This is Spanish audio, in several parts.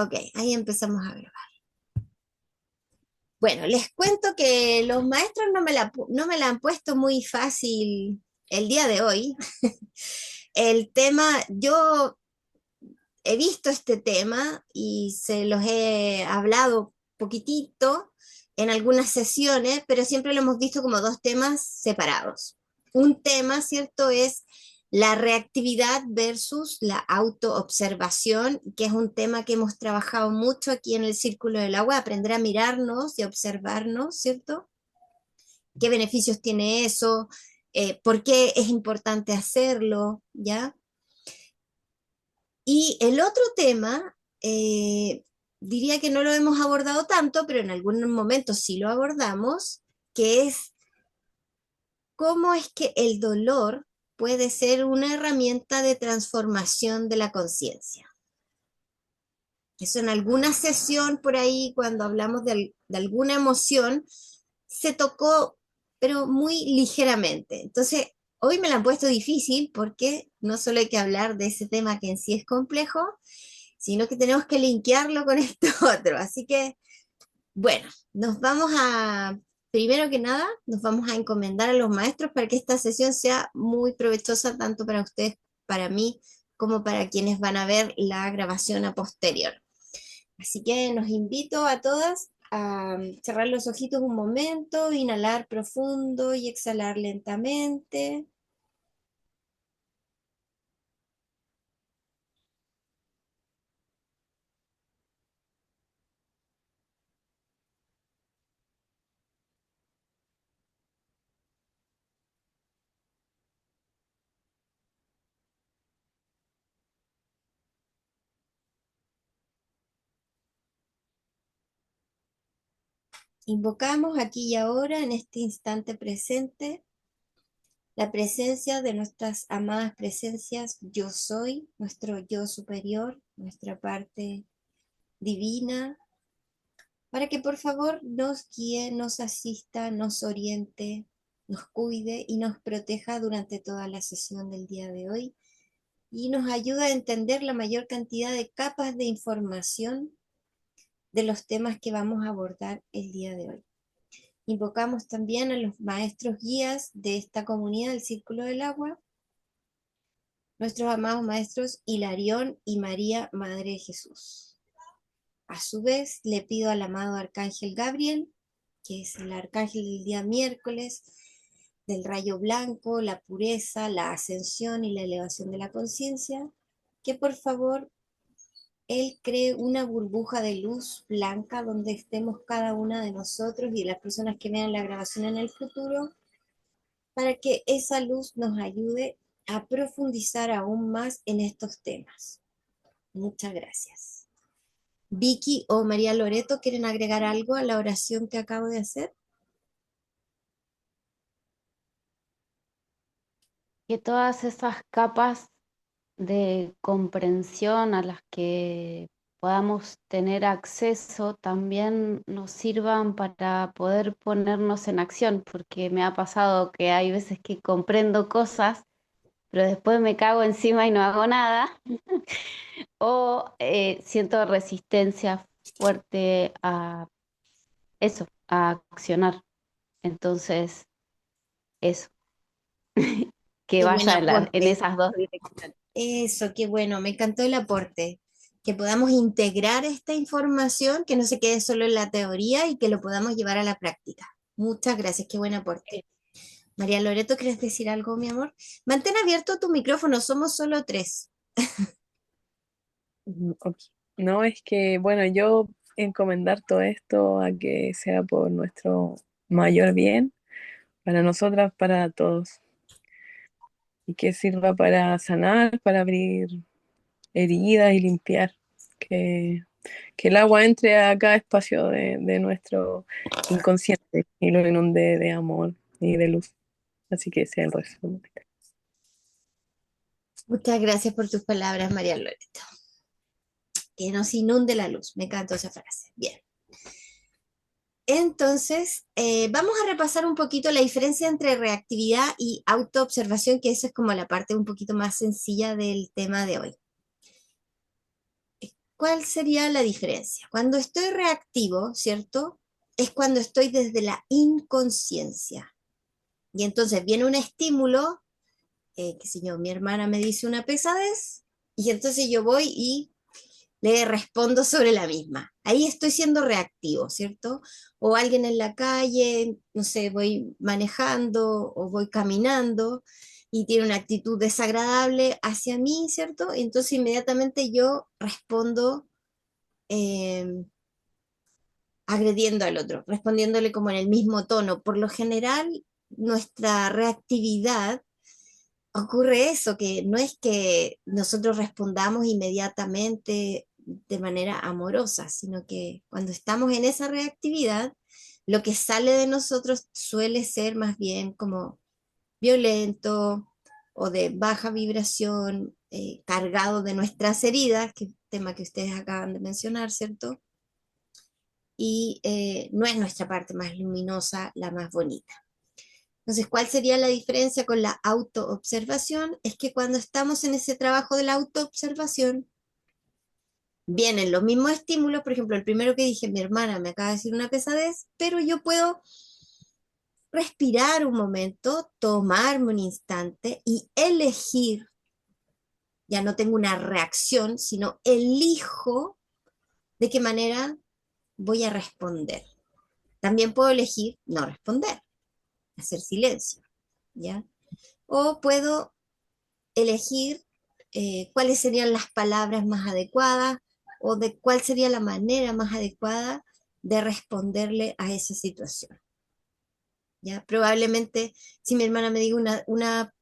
Ok, ahí empezamos a grabar. Bueno, les cuento que los maestros no me la han puesto muy fácil el día de hoy. El tema, yo he visto este tema y se los he hablado poquitito en algunas sesiones, pero siempre lo hemos visto como dos temas separados. Un tema, ¿cierto?, es la reactividad versus la autoobservación, que es un tema que hemos trabajado mucho aquí en el Círculo del Agua, aprender a mirarnos y observarnos, ¿cierto? ¿Qué beneficios tiene eso? ¿Por qué es importante hacerlo? ¿Ya? Y el otro tema, diría que no lo hemos abordado tanto, pero en algunos momentos sí lo abordamos, que es cómo es que el dolor puede ser una herramienta de transformación de la conciencia. Eso en alguna sesión por ahí, cuando hablamos de alguna emoción, se tocó, pero muy ligeramente. Entonces, hoy me la han puesto difícil porque no solo hay que hablar de ese tema que en sí es complejo, sino que tenemos que linkearlo con esto otro. Así que, bueno, primero que nada, nos vamos a encomendar a los maestros para que esta sesión sea muy provechosa tanto para ustedes, para mí, como para quienes van a ver la grabación a posterior. Así que los invito a todas a cerrar los ojitos un momento, inhalar profundo y exhalar lentamente. Invocamos aquí y ahora, en este instante presente, la presencia de nuestras amadas presencias yo soy, nuestro yo superior, nuestra parte divina, para que por favor nos guíe, nos asista, nos oriente, nos cuide y nos proteja durante toda la sesión del día de hoy y nos ayuda a entender la mayor cantidad de capas de información de los temas que vamos a abordar el día de hoy. Invocamos también a los maestros guías de esta comunidad del Círculo del Agua, nuestros amados maestros Hilarión y María, Madre de Jesús. A su vez, le pido al amado Arcángel Gabriel, que es el arcángel del día miércoles, del rayo blanco, la pureza, la ascensión y la elevación de la conciencia, que por favor él cree una burbuja de luz blanca donde estemos cada una de nosotros y las personas que vean la grabación en el futuro, para que esa luz nos ayude a profundizar aún más en estos temas. Muchas gracias. Vicky o María Loreto, ¿quieren agregar algo a la oración que acabo de hacer? Que todas esas capas de comprensión a las que podamos tener acceso también nos sirvan para poder ponernos en acción, porque me ha pasado que hay veces que comprendo cosas, pero después me cago encima y no hago nada, o siento resistencia fuerte a eso, a accionar. Entonces, eso, que Qué buen vaya en aporte. esas dos direcciones. Eso, qué bueno, me encantó el aporte. Que podamos integrar esta información, que no se quede solo en la teoría y que lo podamos llevar a la práctica. Muchas gracias, qué buen aporte. María Loreto, ¿quieres decir algo, mi amor? Mantén abierto tu micrófono, somos solo tres. Ok. No, es que, bueno, yo encomendar todo esto a que sea por nuestro mayor bien, para nosotras, para todos, y que sirva para sanar, para abrir heridas y limpiar, que, que el agua entre a cada espacio de nuestro inconsciente y lo inunde de amor y de luz. Así que sea el resto. Muchas gracias por tus palabras, María Loreto. Que nos inunde la luz, me encantó esa frase. Bien. Entonces, vamos a repasar un poquito la diferencia entre reactividad y autoobservación, que esa es como la parte un poquito más sencilla del tema de hoy. ¿cuál sería la diferencia? Cuando estoy reactivo, ¿cierto? Es cuando estoy desde la inconsciencia. Y entonces viene un estímulo, qué sé yo, mi hermana me dice una pesadez, y entonces yo voy y le respondo sobre la misma. Ahí estoy siendo reactivo, ¿cierto? O alguien en la calle, no sé, voy manejando o voy caminando y tiene una actitud desagradable hacia mí, ¿cierto? Entonces inmediatamente yo respondo eh, agrediendo al otro, respondiéndole como en el mismo tono. Por lo general, nuestra reactividad ocurre eso, que no es que nosotros respondamos inmediatamente de manera amorosa, sino que cuando estamos en esa reactividad, lo que sale de nosotros suele ser más bien como violento o de baja vibración, cargado de nuestras heridas, que es el tema que ustedes acaban de mencionar, ¿cierto? Y no es nuestra parte más luminosa, la más bonita. Entonces, ¿cuál sería la diferencia con la autoobservación? Es que cuando estamos en ese trabajo de la autoobservación, vienen los mismos estímulos. Por ejemplo, el primero que dije, mi hermana me acaba de decir una pesadez, pero yo puedo respirar un momento, tomarme un instante y elegir. Ya no tengo una reacción, sino elijo de qué manera voy a responder. También puedo elegir no responder, hacer silencio, ¿ya? O puedo elegir cuáles serían las palabras más adecuadas o de cuál sería la manera más adecuada de responderle a esa situación. ¿Ya? Probablemente si mi hermana me diga una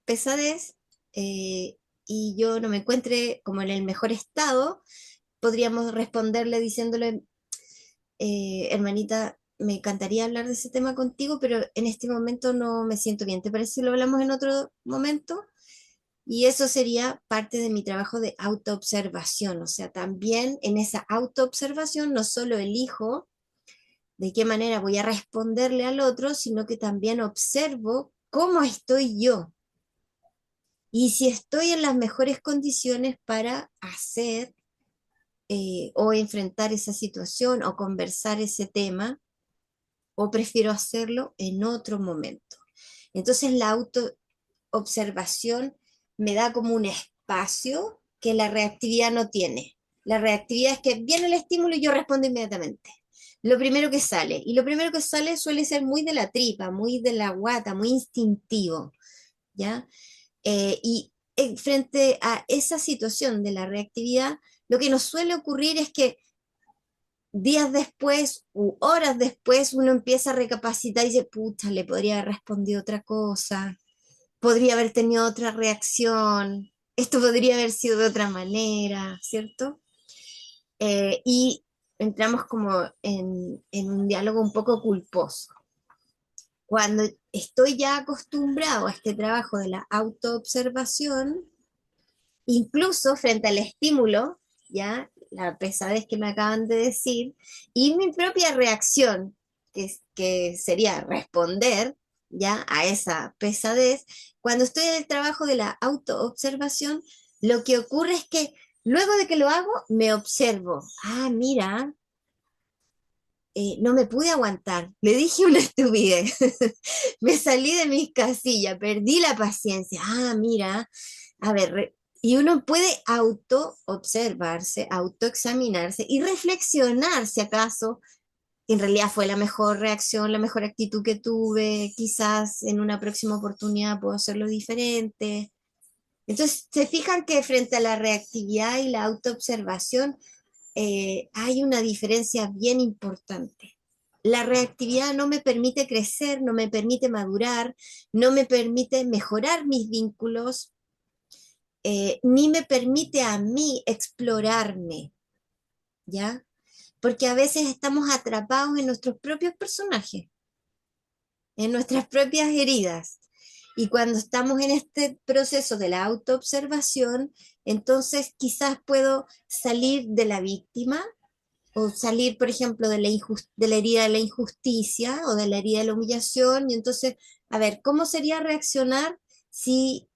pesadez y yo no me encuentre como en el mejor estado, podríamos responderle diciéndole, hermanita, me encantaría hablar de ese tema contigo, pero en este momento no me siento bien. ¿Te parece si lo hablamos en otro momento? Y eso sería parte de mi trabajo de autoobservación. O sea, también en esa autoobservación no solo elijo de qué manera voy a responderle al otro, sino que también observo cómo estoy yo y si estoy en las mejores condiciones para hacer o enfrentar esa situación o conversar ese tema, o prefiero hacerlo en otro momento. Entonces la autoobservación me da como un espacio que la reactividad no tiene. La reactividad es que viene el estímulo y yo respondo inmediatamente. Lo primero que sale. Y lo primero que sale suele ser muy de la tripa, muy de la guata, muy instintivo. ¿Ya? Y frente a esa situación de la reactividad, lo que nos suele ocurrir es que días después u horas después uno empieza a recapacitar y dice, pucha, le podría haber respondido otra cosa, podría haber tenido otra reacción, esto podría haber sido de otra manera, ¿cierto? Y entramos como en un diálogo un poco culposo. Cuando estoy ya acostumbrado a este trabajo de la autoobservación, incluso frente al estímulo, ya la pesadez que me acaban de decir, y mi propia reacción, que sería responder ya a esa pesadez, cuando estoy en el trabajo de la autoobservación, lo que ocurre es que luego de que lo hago, me observo. Ah, mira, no me pude aguantar, le dije una estupidez, me salí de mis casillas, perdí la paciencia. Ah, mira, a ver, y uno puede auto-observarse, autoexaminarse y reflexionar si acaso en realidad fue la mejor reacción, la mejor actitud que tuve, quizás en una próxima oportunidad puedo hacerlo diferente. Entonces, se fijan que frente a la reactividad y la autoobservación hay una diferencia bien importante. La reactividad no me permite crecer, no me permite madurar, no me permite mejorar mis vínculos, ni me permite a mí explorarme, ¿ya? Porque a veces estamos atrapados en nuestros propios personajes, en nuestras propias heridas. Y cuando estamos en este proceso de la autoobservación, entonces quizás puedo salir de la víctima o salir, por ejemplo, de la herida de la injusticia o de la herida de la humillación. Y entonces, a ver, ¿cómo sería reaccionar si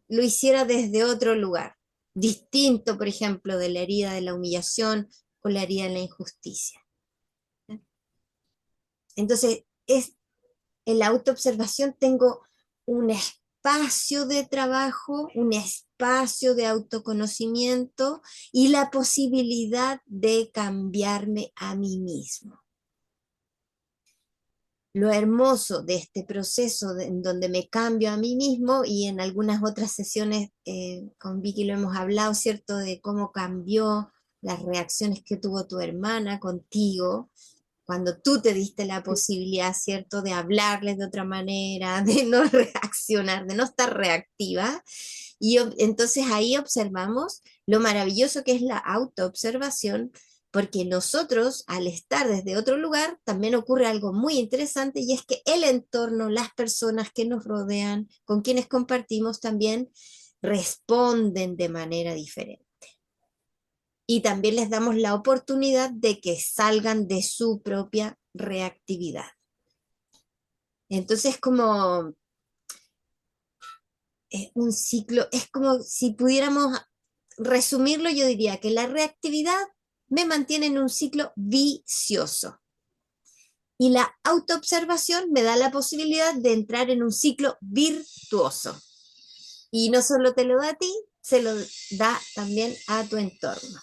lo hiciera desde otro lugar? distinto, por ejemplo, de la herida de la humillación o la herida de la injusticia. Entonces, en la autoobservación tengo un espacio de trabajo, un espacio de autoconocimiento y la posibilidad de cambiarme a mí mismo. Lo hermoso de este proceso en donde me cambio a mí mismo, y en algunas otras sesiones con Vicky lo hemos hablado, ¿cierto? De cómo cambió las reacciones que tuvo tu hermana contigo, cuando tú te diste la posibilidad, ¿cierto?, de hablarles de otra manera, de no reaccionar, de no estar reactiva. Y entonces ahí observamos lo maravilloso que es la autoobservación, porque nosotros, al estar desde otro lugar, también ocurre algo muy interesante, y es que el entorno, las personas que nos rodean, con quienes compartimos, también responden de manera diferente. Y también les damos la oportunidad de que salgan de su propia reactividad. Entonces, como un ciclo, es como si pudiéramos resumirlo, yo diría que la reactividad me mantiene en un ciclo vicioso. Y la autoobservación me da la posibilidad de entrar en un ciclo virtuoso. Y no solo te lo da a ti, se lo da también a tu entorno.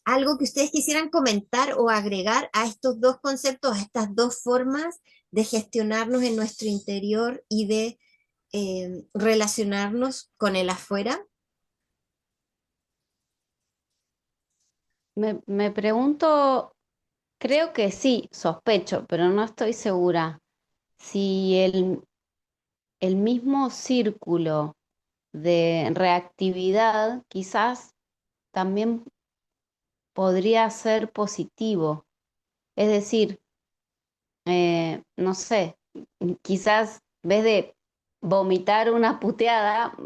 ¿Algo que ustedes quisieran comentar o agregar a estos dos conceptos, a estas dos formas de gestionarnos en nuestro interior y de relacionarnos con el afuera? Me pregunto, creo que sí, sospecho, pero no estoy segura. Si el mismo círculo de reactividad quizás también podría ser positivo. Es decir, no sé, quizás en vez de vomitar una puteada,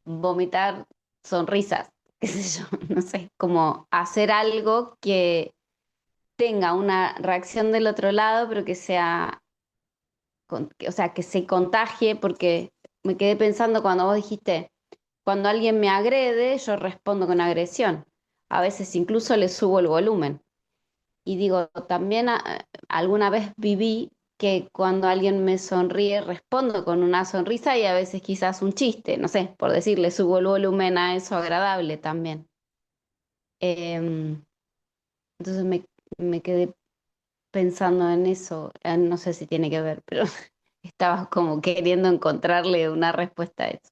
vomitar sonrisas, qué sé yo, no sé, como hacer algo que tenga una reacción del otro lado, pero que sea, o sea, que se contagie, porque me quedé pensando cuando vos dijiste, cuando alguien me agrede, yo respondo con agresión. A veces incluso le subo el volumen. Y digo, también alguna vez viví que cuando alguien me sonríe, respondo con una sonrisa y a veces quizás un chiste, no sé, por decirle, subo el volumen a eso agradable también. Em, entonces me quedé pensando en eso, no sé si tiene que ver, pero estaba como queriendo encontrarle una respuesta a eso.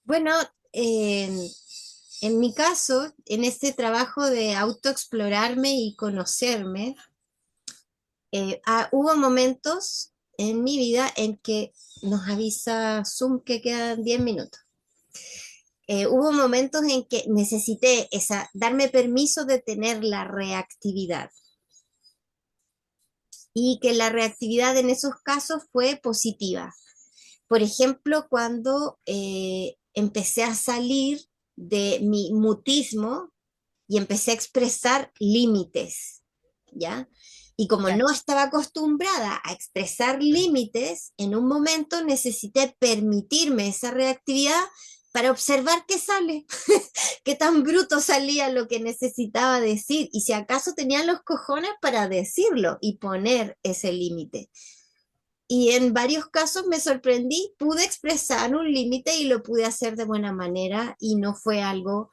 Bueno, en mi caso, en este trabajo de autoexplorarme y conocerme, hubo momentos en mi vida en que nos avisa Zoom que quedan 10 minutos. Hubo momentos en que necesité darme permiso de tener la reactividad, y que la reactividad en esos casos fue positiva. Por ejemplo, cuando empecé a salir de mi mutismo y empecé a expresar límites, ¿ya? Y como no estaba acostumbrada a expresar límites, en un momento necesité permitirme esa reactividad para observar qué sale, qué tan bruto salía lo que necesitaba decir, y si acaso tenía los cojones para decirlo y poner ese límite. Y en varios casos me sorprendí, pude expresar un límite y lo pude hacer de buena manera, y no fue algo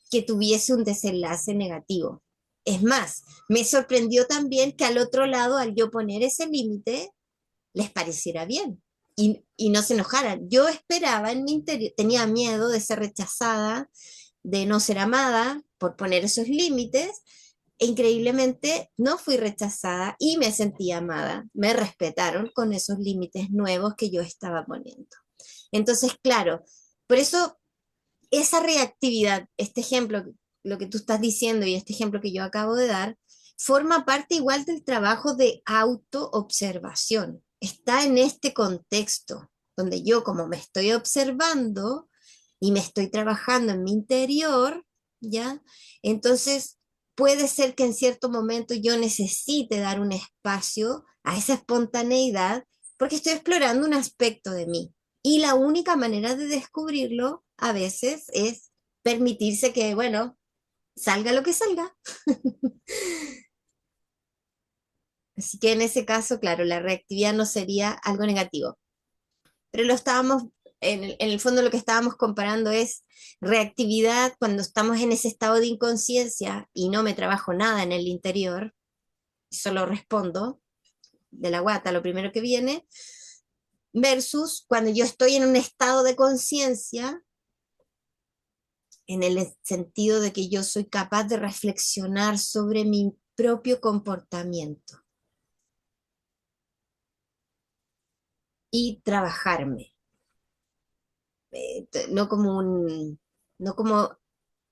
que tuviese un desenlace negativo. Es más, me sorprendió también que al otro lado, al yo poner ese límite, les pareciera bien y no se enojaran. Yo esperaba en mi interior, tenía miedo de ser rechazada, de no ser amada por poner esos límites, e increíblemente no fui rechazada y me sentí amada. Me respetaron con esos límites nuevos que yo estaba poniendo. Entonces, claro, por eso esa reactividad, este ejemplo, lo que tú estás diciendo y este ejemplo que yo acabo de dar, forma parte igual del trabajo de autoobservación. Está en este contexto donde yo, como me estoy observando y me estoy trabajando en mi interior, ¿ya? Entonces, puede ser que en cierto momento yo necesite dar un espacio a esa espontaneidad porque estoy explorando un aspecto de mí. Y la única manera de descubrirlo a veces es permitirse que, bueno, salga lo que salga. Así que en ese caso, claro, la reactividad no sería algo negativo. Pero lo estábamos, en el fondo lo que estábamos comparando es reactividad cuando estamos en ese estado de inconsciencia y no me trabajo nada en el interior, solo respondo de la guata lo primero que viene, versus cuando yo estoy en un estado de conciencia, en el sentido de que yo soy capaz de reflexionar sobre mi propio comportamiento y trabajarme, no como no como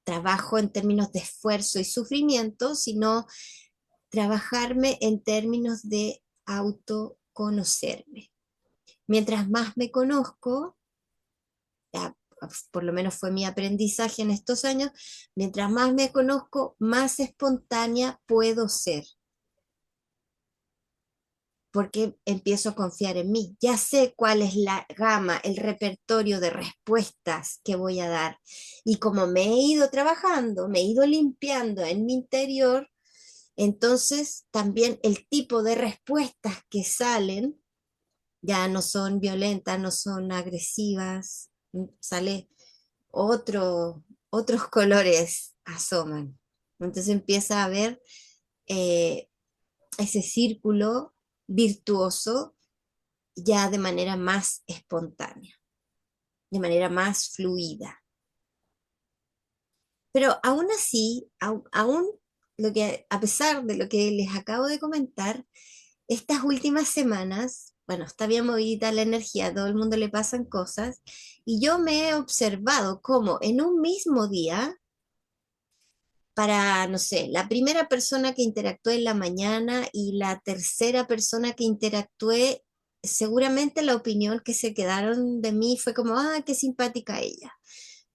trabajo en términos de esfuerzo y sufrimiento, sino trabajarme en términos de autoconocerme. Mientras más me conozco, ya, por lo menos fue mi aprendizaje en estos años, mientras más me conozco, más espontánea puedo ser, porque empiezo a confiar en mí. Ya sé cuál es la gama, el repertorio de respuestas que voy a dar. Y como me he ido trabajando, me he ido limpiando en mi interior, entonces también el tipo de respuestas que salen ya no son violentas, no son agresivas, sale otros colores asoman. Entonces empieza a haber eh, ese círculo virtuoso ya de manera más espontánea, de manera más fluida. Pero aún así, aún lo que, a pesar de lo que les acabo de comentar, estas últimas semanas, bueno, está bien movida la energía, a todo el mundo le pasan cosas, y yo me he observado cómo en un mismo día, para, no sé, la primera persona que interactué en la mañana y la tercera persona que interactué, seguramente la opinión que se quedaron de mí fue como, ah, qué simpática ella,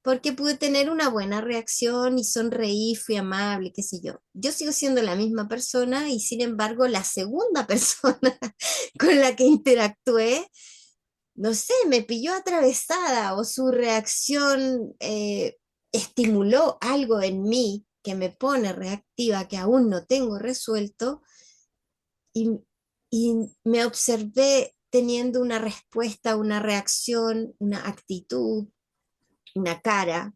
porque pude tener una buena reacción y sonreí, fui amable, qué sé yo. Yo sigo siendo la misma persona y sin embargo la segunda persona con la que interactué, no sé, me pilló atravesada o su reacción estimuló algo en mí que me pone reactiva, que aún no tengo resuelto y, y me observé teniendo una respuesta, una reacción, una actitud, una cara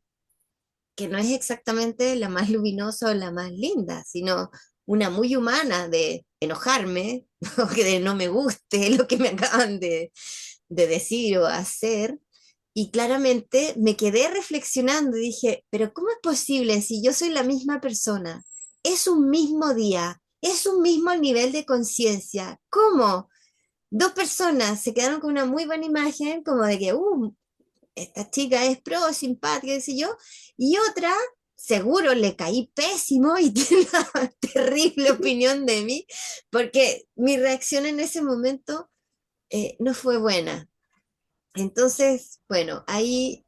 que no es exactamente la más luminosa o la más linda, sino una muy humana de enojarme o que de no me guste lo que me acaban de decir o hacer. Y claramente me quedé reflexionando y dije, pero ¿cómo es posible si yo soy la misma persona? Es un mismo día, es un mismo nivel de conciencia. ¿Cómo? Dos personas se quedaron con una muy buena imagen, como de que, esta chica es pro, simpática, qué sé yo, y otra, seguro le caí pésimo y tiene una terrible opinión de mí, porque mi reacción en ese momento no fue buena. Entonces, bueno, ahí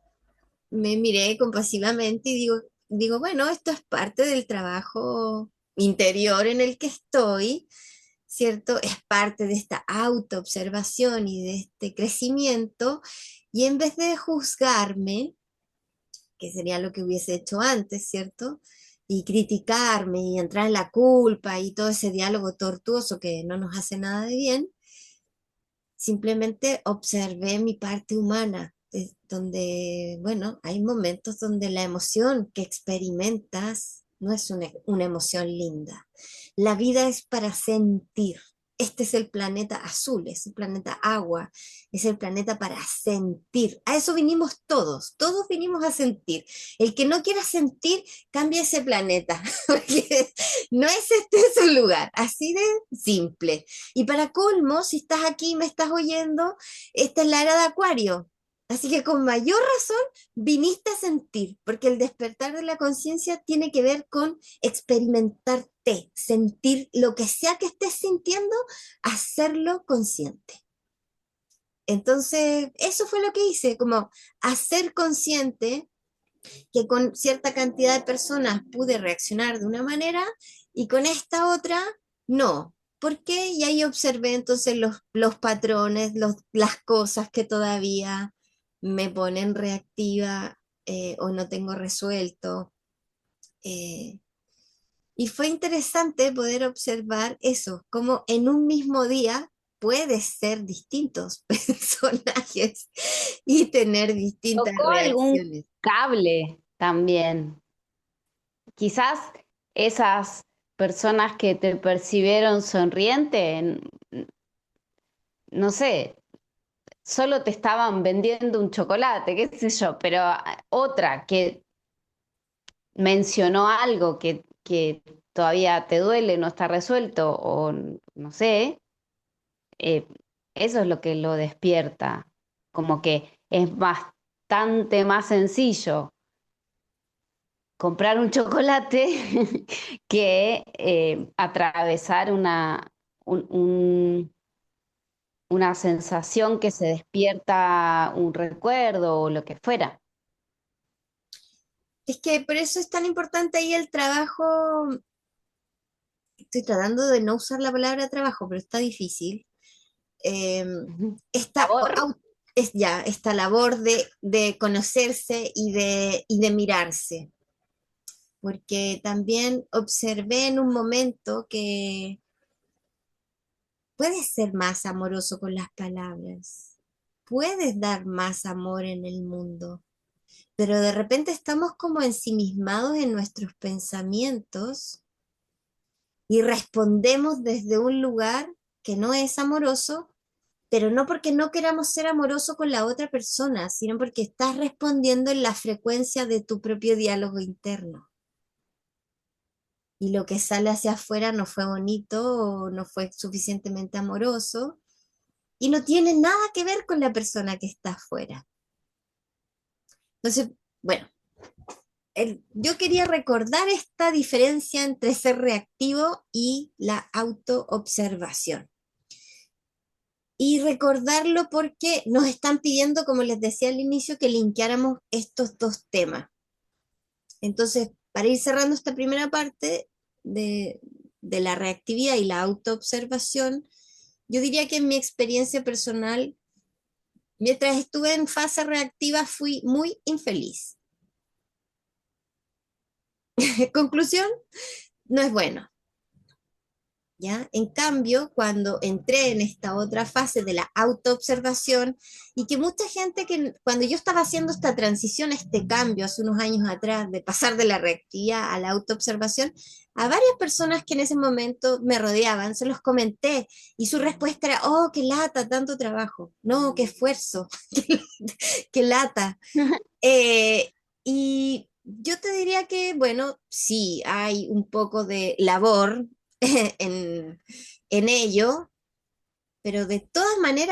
me miré compasivamente y digo, bueno, esto es parte del trabajo interior en el que estoy, ¿cierto? Es parte de esta autoobservación y de este crecimiento, y en vez de juzgarme, que sería lo que hubiese hecho antes, ¿cierto? Y criticarme y entrar en la culpa y todo ese diálogo tortuoso que no nos hace nada de bien, simplemente observé mi parte humana, donde, bueno, hay momentos donde la emoción que experimentas no es una emoción linda. La vida es para sentir. Este es el planeta azul, es el planeta agua, es el planeta para sentir. A eso vinimos todos, todos vinimos a sentir. El que no quiera sentir, cambia ese planeta, porque no es este su lugar, así de simple. Y para colmo, si estás aquí y me estás oyendo, esta es la era de Acuario. Así que con mayor razón viniste a sentir, porque el despertar de la conciencia tiene que ver con experimentarte, sentir lo que sea que estés sintiendo, hacerlo consciente. Entonces, eso fue lo que hice, como hacer consciente que con cierta cantidad de personas pude reaccionar de una manera y con esta otra no. ¿Por qué? Y ahí observé entonces los patrones, las cosas que todavía me ponen reactiva o no tengo resuelto. Eh, y fue interesante poder observar eso, como en un mismo día puedes ser distintos personajes y tener distintas Tocó algún reacciones. cable también. Quizás esas personas que te percibieron sonriente, no sé, solo te estaban vendiendo un chocolate, qué sé yo, pero otra que mencionó algo que todavía te duele, no está resuelto, o no sé, eh, eso es lo que lo despierta. Como que es bastante más sencillo comprar un chocolate que atravesar una sensación que se despierta un recuerdo o lo que fuera. Es que por eso es tan importante ahí el trabajo. Estoy tratando de no usar la palabra trabajo, pero está difícil. Eh, Ujú. esta, Sabor. es ya, esta labor de conocerse y de mirarse, porque también observé en un momento que puedes ser más amoroso con las palabras, puedes dar más amor en el mundo, pero de repente estamos como ensimismados en nuestros pensamientos y respondemos desde un lugar que no es amoroso, pero no porque no queramos ser amorosos con la otra persona, sino porque estás respondiendo en la frecuencia de tu propio diálogo interno. Y lo que sale hacia afuera no fue bonito o no fue suficientemente amoroso y no tiene nada que ver con la persona que está afuera. Entonces, bueno, yo quería recordar esta diferencia entre ser reactivo y la autoobservación. Y recordarlo porque nos están pidiendo, como les decía al inicio, que linkeáramos estos dos temas. Entonces, para ir cerrando esta primera parte de la reactividad y la autoobservación, yo diría que en mi experiencia personal, mientras estuve en fase reactiva, fui muy infeliz. Conclusión, no es bueno. ¿Ya? En cambio, cuando entré en esta otra fase de la autoobservación, y que mucha gente que cuando yo estaba haciendo esta transición, este cambio hace unos años atrás, de pasar de la reactividad a la autoobservación, a varias personas que en ese momento me rodeaban, se los comenté, y su respuesta era, oh, qué lata, tanto trabajo, no, qué esfuerzo, qué lata. Eh, y yo te diría que, bueno, sí, hay un poco de labor en, en ello, pero de todas maneras